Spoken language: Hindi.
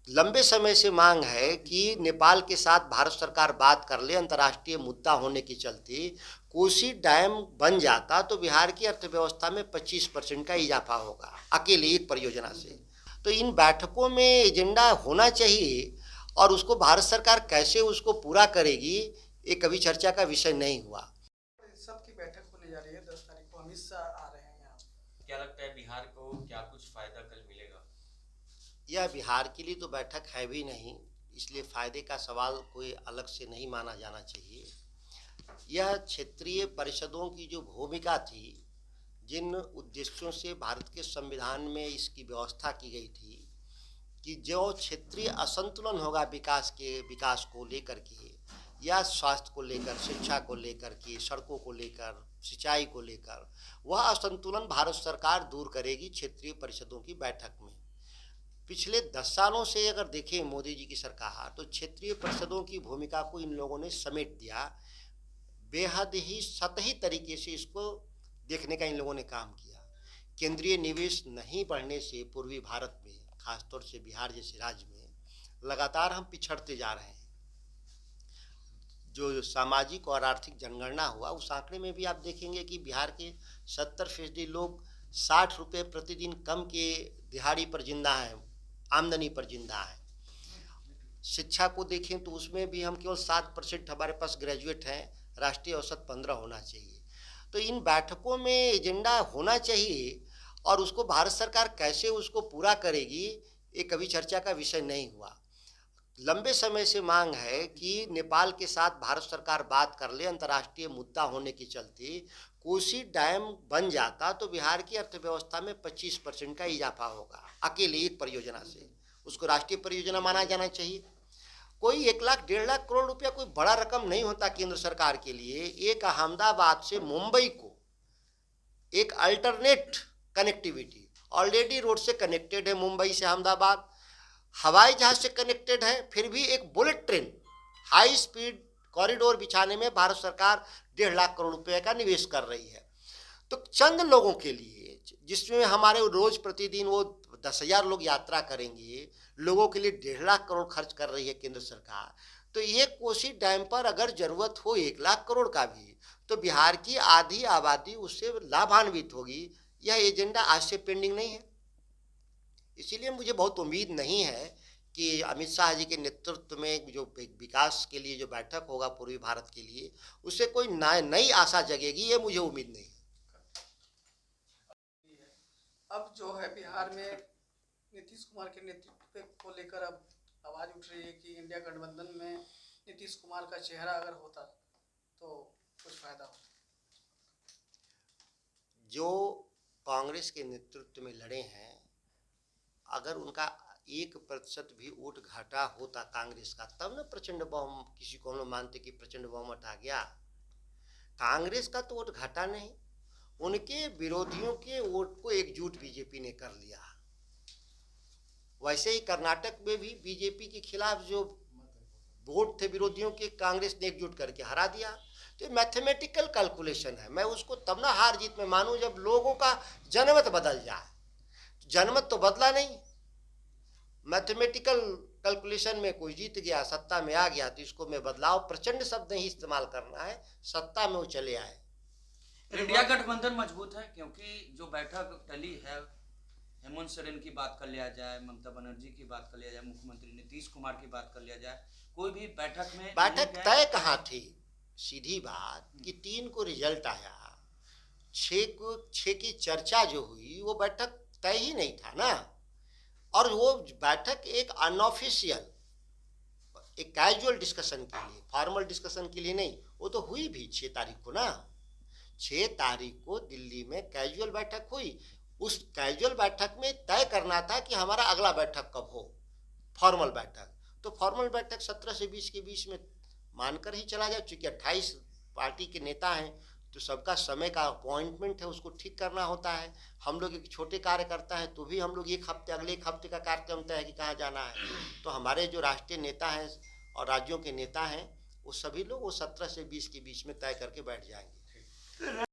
लंबे समय से मांग है कि नेपाल के साथ भारत सरकार बात कर ले। अंतर्राष्ट्रीय मुद्दा होने के चलते कोसी डैम बन जाता तो बिहार की अर्थव्यवस्था में 25% का इजाफा होगा अकेले एक परियोजना से। तो इन बैठकों में एजेंडा होना चाहिए और उसको भारत सरकार कैसे उसको पूरा करेगी ये कभी चर्चा का विषय नहीं हुआ। सबकी बैठक होने जा रही है 10 तारीख को, अमित शाह आ रहे हैं यहाँ। क्या लगता है बिहार को क्या कुछ फायदा कल मिलेगा? यह बिहार के लिए तो बैठक है भी नहीं, इसलिए फायदे का सवाल कोई अलग से नहीं माना जाना चाहिए। यह क्षेत्रीय परिषदों की जो भूमिका थी, जिन उद्देश्यों से भारत के संविधान में इसकी व्यवस्था की गई थी कि जो क्षेत्रीय असंतुलन होगा विकास को लेकर के या स्वास्थ्य को लेकर, शिक्षा को लेकर के, सड़कों को लेकर, सिंचाई को लेकर, वह असंतुलन भारत सरकार दूर करेगी क्षेत्रीय परिषदों की बैठक में। पिछले 10 सालों से अगर देखें मोदी जी की सरकार, तो क्षेत्रीय परिषदों की भूमिका को इन लोगों ने समेट दिया। बेहद ही सतही तरीके से इसको देखने का इन लोगों ने काम किया। केंद्रीय निवेश नहीं बढ़ने से पूर्वी भारत में, खासतौर से बिहार जैसे राज्य में लगातार हम पिछड़ते जा रहे हैं। जो सामाजिक और आर्थिक जनगणना हुआ उस आंकड़े में भी आप देखेंगे कि बिहार के 70% लोग 60 रुपये प्रतिदिन कम के दिहाड़ी पर जिंदा हैं, आमदनी पर जिंदा है। शिक्षा को देखें तो उसमें भी हम केवल 7% हमारे पास ग्रेजुएट हैं, राष्ट्रीय औसत 15 होना चाहिए। तो इन बैठकों में एजेंडा होना चाहिए और उसको भारत सरकार कैसे उसको पूरा करेगी ये कभी चर्चा का विषय नहीं हुआ। लंबे समय से मांग है कि नेपाल के साथ भारत सरकार बात कर ले। अंतर्राष्ट्रीय मुद्दा होने के चलते कोसी डैम बन जाता तो बिहार की अर्थव्यवस्था में 25% का इजाफा होगा अकेले एक परियोजना से। उसको राष्ट्रीय परियोजना माना जाना चाहिए। कोई 1 लाख 1.5 लाख करोड़ रुपया कोई बड़ा रकम नहीं होता केंद्र सरकार के लिए। एक अहमदाबाद से मुंबई को एक अल्टरनेट कनेक्टिविटी, ऑलरेडी रोड से कनेक्टेड है मुंबई से अहमदाबाद, हवाई जहाज से कनेक्टेड है, फिर भी एक bullet train high speed corridor बिछाने में भारत सरकार 1.5 लाख करोड़ रुपए का निवेश कर रही है। तो चंद लोगों के लिए, जिसमें हमारे रोज प्रतिदिन वो 10,000 लोग यात्रा करेंगे, लोगों के लिए 1.5 लाख करोड़ खर्च कर रही है केंद्र सरकार। तो ये कोसी डैम पर अगर जरूरत हो 1 लाख करोड़ का भी, तो बिहार की आधी आबादी उससे लाभान्वित होगी। यह एजेंडा आज से पेंडिंग नहीं है। इसीलिए मुझे बहुत उम्मीद नहीं है कि अमित शाह जी के नेतृत्व में जो विकास के लिए जो बैठक होगा पूर्वी भारत के लिए, उससे कोई नई आशा जगेगी, ये मुझे उम्मीद नहीं है। अब जो है बिहार में नीतीश कुमार के नेतृत्व को लेकर अब आवाज उठ रही है कि इंडिया गठबंधन में नीतीश कुमार का चेहरा अगर होता तो कुछ फायदा होता। जो कांग्रेस के नेतृत्व में लड़े हैं, अगर उनका 1% भी वोट घटा होता कांग्रेस का, तब न प्रचंड बहुमत, किसी को हम लोग मानते कि प्रचंड बहुमत आ गया। कांग्रेस का तो वोट घटा नहीं, उनके विरोधियों के वोट को एकजुट बीजेपी ने कर लिया। वैसे ही कर्नाटक में भी बीजेपी के खिलाफ जो वोट थे विरोधियों के, कांग्रेस ने एकजुट करके हरा दिया। तो मैथमेटिकल कैलकुलेशन है। मैं उसको तब ना हार जीत में मानूं जब लोगों का जनमत बदल जाए। जनमत तो बदला नहीं, मैथमेटिकल कैलकुलेशन में कोई जीत गया, सत्ता में आ गया, तो इसको मैं बदलाव प्रचंड शब्द नहीं इस्तेमाल करना है, सत्ता में वो चले आए। इंडिया गठबंधन मजबूत है क्योंकि जो बैठक टली है, हेमंत सोरेन की बात कर लिया जाए, ममता बनर्जी की बात कर लिया जाए, मुख्यमंत्री नीतीश कुमार की बात कर लिया जाए, कोई भी बैठक तय कहाँ थी? सीधी बात कि 3 को रिजल्ट आया, 6 की चर्चा जो हुई वो बैठक तय ही नहीं था ना। और वो बैठक एक अनऑफिशियल, एक कैजुअल डिस्कशन के लिए, फॉर्मल डिस्कशन के लिए नहीं, वो तो हुई भी 6 तारीख को ना। 6 तारीख को दिल्ली में कैजुअल बैठक हुई। उस कैजुअल बैठक में तय करना था कि हमारा अगला बैठक कब हो, फॉर्मल बैठक। तो फॉर्मल बैठक 17 से 20 के बीच में मानकर ही चला जाए। चूंकि 28 पार्टी के नेता हैं तो सबका समय का अपॉइंटमेंट है, उसको ठीक करना होता है। हम लोग एक छोटे कार्यकर्ता हैं तो भी हम लोग अगले एक हफ्ते का कार्यक्रम तय है कि कहाँ जाना है। तो हमारे जो राष्ट्रीय नेता हैं और राज्यों के नेता हैं, वो सभी लोग वो 17 से 20 के बीच में तय करके बैठ जाएंगे।